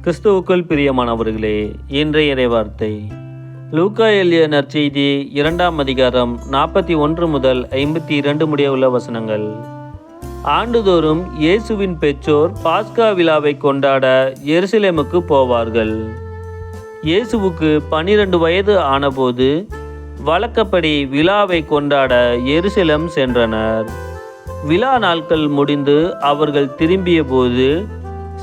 கிறிஸ்துவுக்குள் பிரியமானவர்களே, இன்றைய இறைவார்த்தை லூக்கா எழுதிய நற்செய்தி 2ஆம் அதிகாரம் 41 முதல் 52 முடிய உள்ள வசனங்கள். ஆண்டுதோறும் இயேசுவின் பெற்றோர் பாஸ்கா விழாவை கொண்டாட எருசலேமுக்கு போவார்கள். இயேசுவுக்கு 12 வயது ஆனபோது வழக்கப்படி விழாவை கொண்டாட எருசலேம் சென்றனர். விழா நாட்கள் முடிந்து அவர்கள் திரும்பிய போது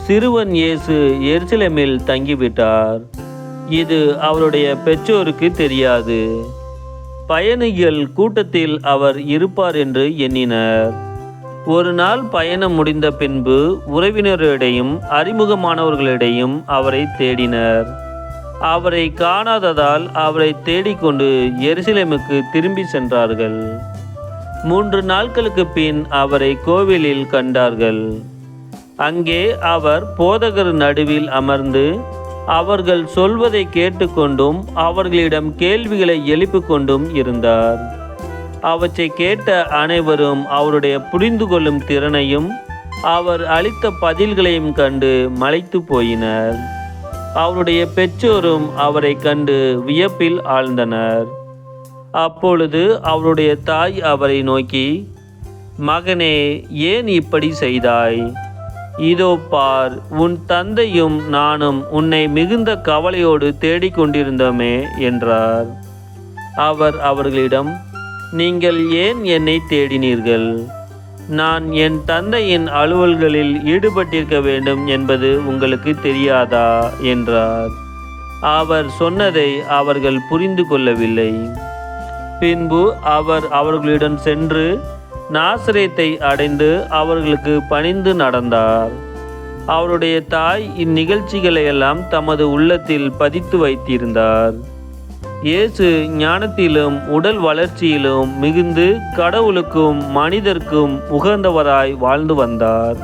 சிறுவன் இயேசு எருசலேமில் தங்கிவிட்டார். இது அவருடைய பெற்றோருக்கு தெரியாது. பயணிகள் கூட்டத்தில் அவர் இருப்பார் என்று எண்ணினர். ஒரு நாள் பயணம் முடிந்த பின்பு உறவினரிடையும் அறிமுகமானவர்களிடையும் அவரை தேடினர். அவரை காணாததால் அவரை தேடிக்கொண்டு எருசலேமுக்கு திரும்பி சென்றார்கள். 3 நாட்களுக்கு பின் அவரை கோவிலில் கண்டார்கள். அங்கே அவர் போதகர் நடுவில் அமர்ந்து அவர்கள் சொல்வதை கேட்டுக்கொண்டும் அவர்களிடம் கேள்விகளை எழுப்பிக் கொண்டும் இருந்தார். அவற்றை கேட்ட அனைவரும் அவருடைய புரிந்து கொள்ளும் திறனையும் அவர் அளித்த பதில்களையும் கண்டு மலைத்து போயினர். அவருடைய பெற்றோரும் அவரை கண்டு வியப்பில் ஆழ்ந்தனர். அப்பொழுது அவருடைய தாய் அவரை நோக்கி, "மகனே, ஏன் இப்படி செய்தாய்? இதோ பார், உன் தந்தையும் நானும் உன்னை மிகுந்த கவலையோடு தேடிக்கொண்டிருந்தோமே" என்றார். அவர் அவர்களிடம், "நீங்கள் ஏன் என்னை தேடினீர்கள்? நான் என் தந்தையின் அலுவல்களில் ஈடுபட்டிருக்க வேண்டும் என்பது உங்களுக்கு தெரியாதா?" என்றார். அவர் சொன்னதை அவர்கள் புரிந்து கொள்ளவில்லை. பின்பு அவர் அவர்களுடன் சென்று நாசரேத்தை அடைந்து அவர்களுக்கு பணிந்து நடந்தார். அவருடைய தாய் இந்நிகழ்ச்சிகளையெல்லாம் தமது உள்ளத்தில் பதித்து வைத்திருந்தார். இயேசு ஞானத்திலும் உடல் வளர்ச்சியிலும் மிகுந்து கடவுளுக்கும் மனிதர்க்கும் உகந்தவராய் வாழ்ந்து வந்தார்.